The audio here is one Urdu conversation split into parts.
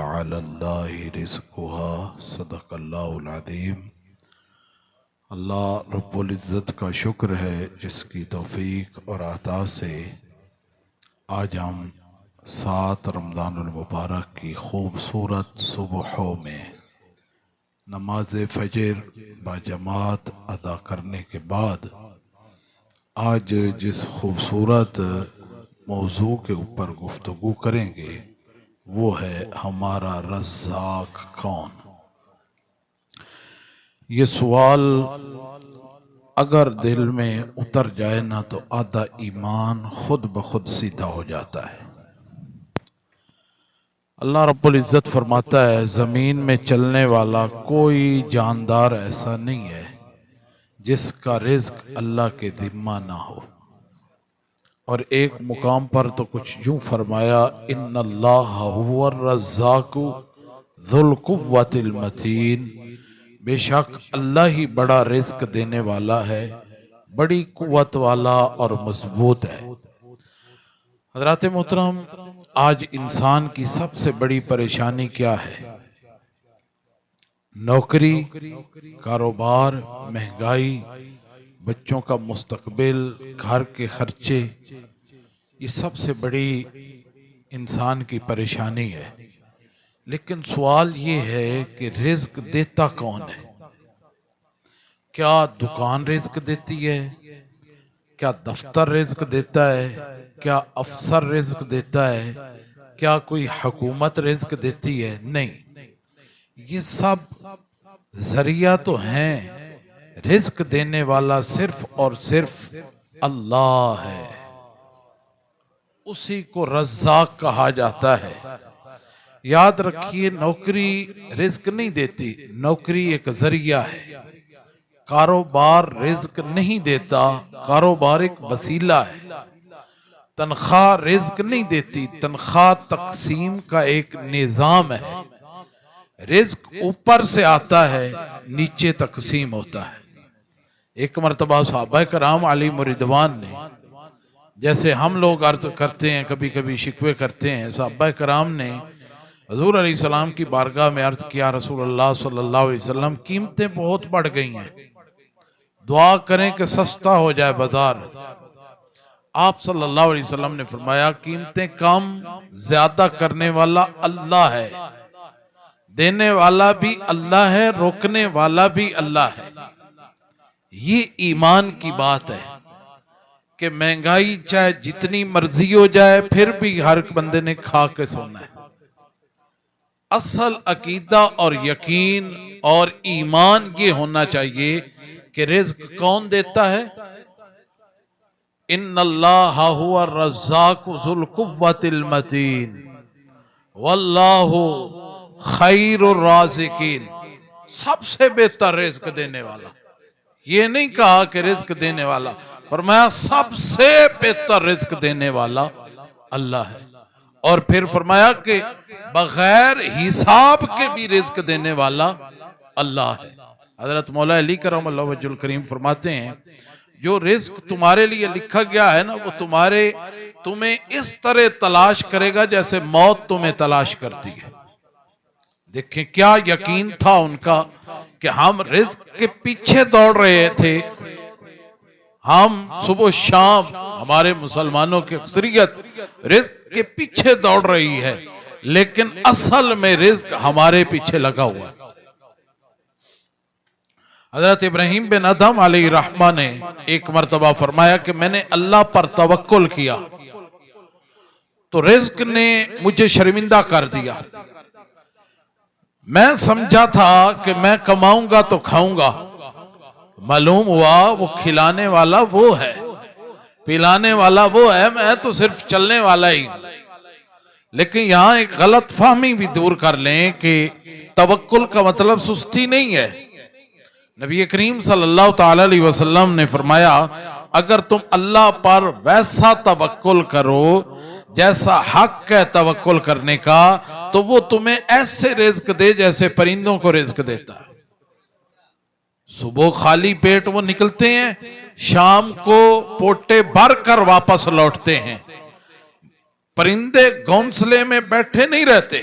وعلى الله رزقها صدق اللہ العظیم۔ اللہ رب العزت کا شکر ہے جس کی توفیق اور عطا سے آج ہم 7 رمضان المبارک کی خوبصورت صبحوں میں نماز فجر باجماعت ادا کرنے کے بعد آج جس خوبصورت موضوع کے اوپر گفتگو کریں گے وہ ہے ہمارا رزاق کون۔ یہ سوال اگر دل میں اتر جائے نا تو آدھا ایمان خود بخود سیدھا ہو جاتا ہے۔ اللہ رب العزت فرماتا ہے زمین میں چلنے والا کوئی جاندار ایسا نہیں ہے جس کا رزق اللہ کے ذمہ نہ ہو، اور ایک مقام پر تو کچھ یوں فرمایا ان اللہ هو الرزاق ذو القوۃ المتین، بے شک اللہ ہی بڑا رزق دینے والا ہے، بڑی قوت والا اور مضبوط ہے۔ حضرات محترم، آج انسان کی سب سے بڑی پریشانی کیا ہے؟ نوکری، کاروبار، مہنگائی، بچوں کا مستقبل، گھر کے خرچے، یہ سب سے بڑی انسان کی پریشانی ہے۔ لیکن سوال یہ ہے کہ رزق دیتا کون ہے؟ کیا دکان رزق دیتی ہے؟ کیا دفتر رزق دیتا ہے؟ کیا افسر رزق دیتا ہے؟ کیا کوئی حکومت رزق دیتی ہے؟ نہیں، یہ سب ذریعہ تو ہیں، رزق دینے والا صرف اور صرف اللہ ہے، اسی کو رزاق کہا جاتا ہے۔ یاد رکھیے نوکری رزق نہیں دیتی، نوکری ایک ذریعہ ہے۔ کاروبار رزق نہیں دیتا، کاروبار ایک وسیلہ ہے۔ تنخواہ رزق نہیں دیتی، تنخواہ تقسیم کا ایک نظام ہے۔ رزق اوپر سے آتا ہے، نیچے تقسیم ہوتا ہے۔ ایک مرتبہ صحابہ کرام علیہم رضوان نے، جیسے ہم لوگ عرض کرتے ہیں، کبھی کبھی شکوے کرتے ہیں، صحابہ کرام نے حضور علیہ السلام کی بارگاہ میں عرض کیا رسول اللہ صلی اللہ علیہ وسلم قیمتیں بہت بڑھ گئی ہیں، دعا کریں کہ سستا ہو جائے بازار۔ آپ صلی اللہ علیہ وسلم نے فرمایا قیمتیں کم زیادہ کرنے والا اللہ ہے، دینے والا بھی اللہ ہے، روکنے والا بھی اللہ ہے۔ یہ ایمان کی بات ہے کہ مہنگائی چاہے جتنی مرضی ہو جائے پھر بھی ہر بندے نے کھا کے سونا ہے۔ اصل عقیدہ اور یقین اور ایمان یہ ہونا چاہیے کہ رزق کون دیتا ہے؟ ان اللہ هو الرزاق ذو القوۃ المتین واللہ خیر الرازقین، سب سے بہتر رزق دینے والا۔ یہ نہیں کہا کہ رزق دینے والا، فرمایا سب سے بہتر رزق دینے والا اللہ ہے، اور پھر فرمایا کہ بغیر حساب کے بھی رزق دینے والا اللہ ہے۔ حضرت مولا علی کرم اللہ وجہ الکریم فرماتے ہیں جو رزق تمہارے لیے لکھا گیا ہے نا وہ تمہیں اس طرح تلاش کرے گا جیسے موت تمہیں تلاش کرتی ہے۔ دیکھیں کیا یقین تھا ان کا کہ ہم رزق کے پیچھے دوڑ رہے تھے، ہم صبح و شام ہمارے مسلمانوں کی اکثریت رزق کے پیچھے دوڑ رہی ہے، لیکن اصل میں رزق ہمارے پیچھے لگا ہوا ہے۔ حضرت ابراہیم بن ادھم علیہ رحمہ نے ایک مرتبہ فرمایا کہ میں نے اللہ پر توکل کیا تو رزق نے مجھے شرمندہ کر دیا۔ میں سمجھا تھا کہ میں کماؤں گا تو کھاؤں گا، معلوم ہوا وہ کھلانے والا وہ ہے، پلانے والا وہ ہے، میں تو صرف چلنے والا ہی۔ لیکن یہاں ایک غلط فہمی بھی دور کر لیں کہ توکل کا مطلب سستی نہیں ہے۔ نبی کریم صلی اللہ تعالی علیہ وسلم نے فرمایا اگر تم اللہ پر ویسا توکل کرو جیسا حق ہے توکل کرنے کا تو وہ تمہیں ایسے رزق دے جیسے پرندوں کو رزق دیتا ہے۔ صبح خالی پیٹ وہ نکلتے ہیں، شام کو پوٹے بھر کر واپس لوٹتے ہیں۔ پرندے گھونسلے میں بیٹھے نہیں رہتے،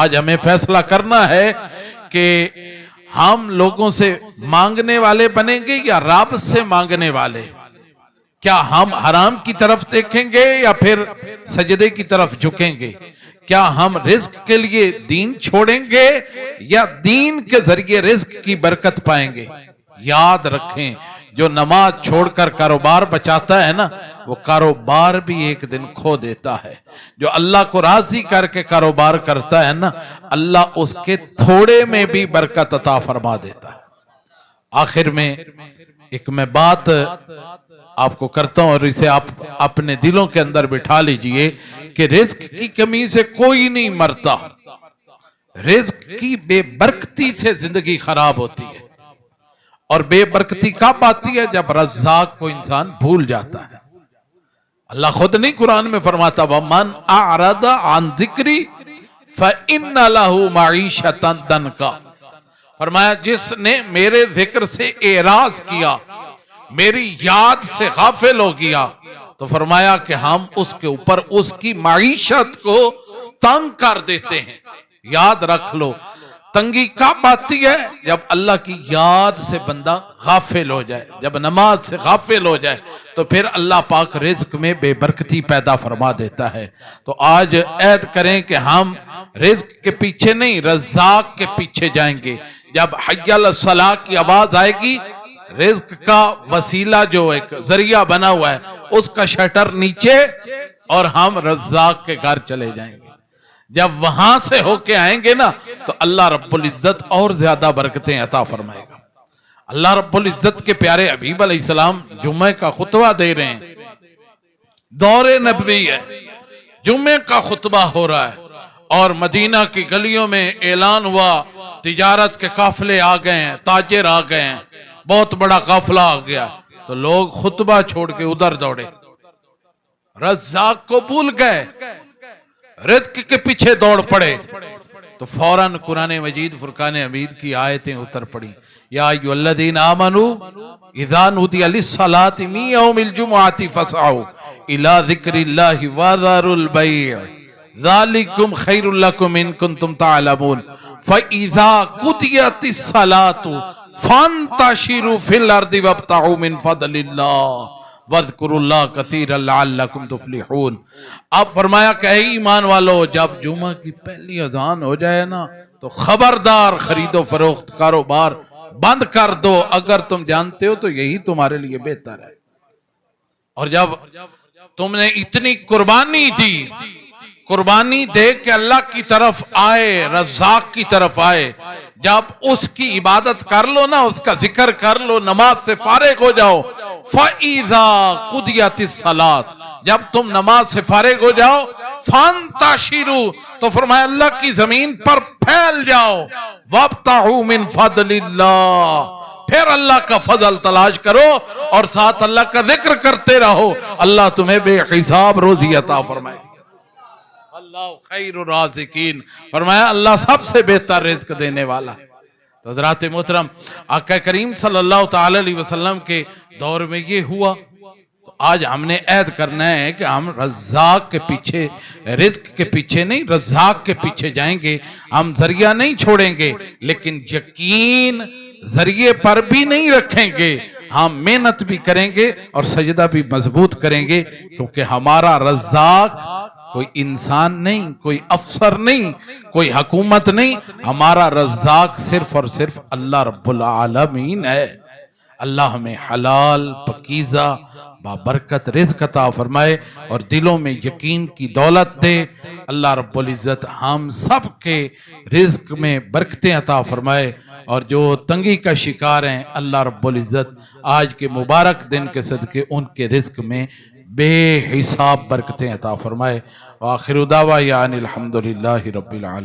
آج ہمیں فیصلہ کرنا ہے کہ ہم لوگوں سے مانگنے والے بنیں گے یا رب سے مانگنے والے؟ کیا ہم حرام کی طرف دیکھیں گے یا پھر سجدے کی طرف جھکیں گے؟ کیا ہم رزق کے لیے دین چھوڑیں گے یا دین کے ذریعے رزق کی برکت پائیں گے؟ یاد رکھیں، جو نماز چھوڑ کر کاروبار بچاتا ہے نا، وہ کاروبار بھی ایک دن کھو دیتا ہے۔ جو اللہ کو راضی کر کے کاروبار کرتا ہے نا، اللہ اس کے تھوڑے میں بھی برکت عطا فرما دیتا ہے۔ آخر میں ایک میں بات آپ کو کرتا ہوں اور اسے آپ اپنے دلوں کے اندر بٹھا لیجئے کہ رزق کی کمی سے کوئی نہیں مرتا، رزق کی بے برکتی سے زندگی خراب ہوتی ہے، اور بے برکتی کب آتی ہے؟ جب رزاق کو انسان بھول جاتا ہے۔ اللہ خود نہیں قرآن میں فرماتا وَمَنْ أَعْرَضَ عَنْ ذِكْرِي فَإِنَّ لَهُ مَعِيشَةً ضَنْكَ، فرمایا جس نے میرے ذکر سے اعراض کیا، میری یاد سے غافل ہو گیا، تو فرمایا کہ ہم اس کے اوپر اس کی معیشت کو تنگ کر دیتے ہیں۔ یاد رکھ لو، تنگی کب آتی ہے؟ جب اللہ کی یاد سے بندہ غافل ہو جائے، جب نماز سے غافل ہو جائے، تو پھر اللہ پاک رزق میں بے برکتی پیدا فرما دیتا ہے۔ تو آج عہد کریں کہ ہم رزق کے پیچھے نہیں، رزاق کے پیچھے جائیں گے۔ جب حی علی الصلاۃ کی آواز آئے گی، رزق کا وسیلہ جو ایک ذریعہ بنا ہوا ہے اس کا شٹر نیچے، اور ہم رزاق کے گھر چلے جائیں گے۔ جب وہاں سے ہو کے آئیں گے نا، تو اللہ رب العزت اور زیادہ برکتیں عطا فرمائے گا۔ اللہ رب العزت کے پیارے حبیب علیہ السلام جمعہ کا خطبہ دے رہے ہیں، دور نبوی ہے، جمعہ کا خطبہ ہو رہا ہے، اور مدینہ کی گلیوں میں اعلان ہوا، تجارت کے قافلے آ گئے ہیں، تاجر آ گئے ہیں، بہت بڑا قافلہ آ گیا، تو لوگ خطبہ چھوڑ کے ادھر دوڑے، رزاق کو بھول گئے، رزق کے پیچھے دوڑ پڑے۔ تو فوراً قرآن مجید فرقان حمید کی آیتیں اتر پڑی، یا ایھا الذین آمنوا اذا نودی للصلاۃ من یوم الجمعۃ فاسعوا الی ذکر اللہ وذروا البیع ذالکم خیر لکم ان کنتم تعلمون فاذا قضیت الصلاۃ فانتشروا فی الارض وابتغوا من فضل اللہ وَاذْكُرُوا اللَّهَ كَثِيرًا لَعَلَّكُمْ تُفْلِحُونَ۔ اب فرمایا کہ اے ایمان والو، جب جمعہ کی پہلی اذان ہو جائے نا، تو خبردار خرید و فروخت کاروبار بند کر دو، اگر تم جانتے ہو تو یہی تمہارے لیے بہتر ہے۔ اور جب تم نے اتنی قربانی دی، قربانی دے کہ اللہ کی طرف آئے، رزاق کی طرف آئے، جب اس کی عبادت کر لو نا، اس کا ذکر کر لو، نماز سے فارغ ہو جاؤ، فَإِذَا قُضِيَتِ الصَّلَاةُ، جب تم نماز سے فارغ ہو جاؤ، فَانْتَشِرُوا، تو فرمایا اللہ کی زمین پر پھیل جاؤ، وَابْتَغُوا مِنْ فَضْلِ اللَّهِ، پھر اللہ کا فضل تلاش کرو اور ساتھ اللہ کا ذکر کرتے رہو، اللہ تمہیں بے حساب روزی عطا فرمائے۔ اللہ خیر الرازقین، فرمایا اللہ سب سے بہتر رزق دینے والا ہے۔ تو حضرات محترم، آقا کریم صلی اللہ تعالی علیہ وسلم کے دور میں یہ ہوا، تو آج ہم نے عہد کرنا ہے کہ ہم رزاق کے پیچھے، رزق کے پیچھے نہیں، رزاق کے پیچھے جائیں گے۔ ہم ذریعہ نہیں چھوڑیں گے، لیکن یقین ذریعے پر بھی نہیں رکھیں گے، ہم محنت بھی کریں گے اور سجدہ بھی مضبوط کریں گے، کیونکہ ہمارا رزاق کوئی انسان نہیں، کوئی افسر نہیں، کوئی حکومت نہیں، ہمارا رزاق صرف اور صرف اللہ رب العالمین ہے۔ اللہ ہمیں حلال، پاکیزہ، بابرکت رزق عطا فرمائے اور دلوں میں یقین کی دولت دے۔ اللہ رب العزت ہم سب کے رزق میں برکتیں عطا فرمائے، اور جو تنگی کا شکار ہیں، اللہ رب العزت آج کے مبارک دن کے صدقے ان کے رزق میں بے حساب برکتیں عطا فرمائے۔ وآخر دعوانا الحمدللہ رب العالمین۔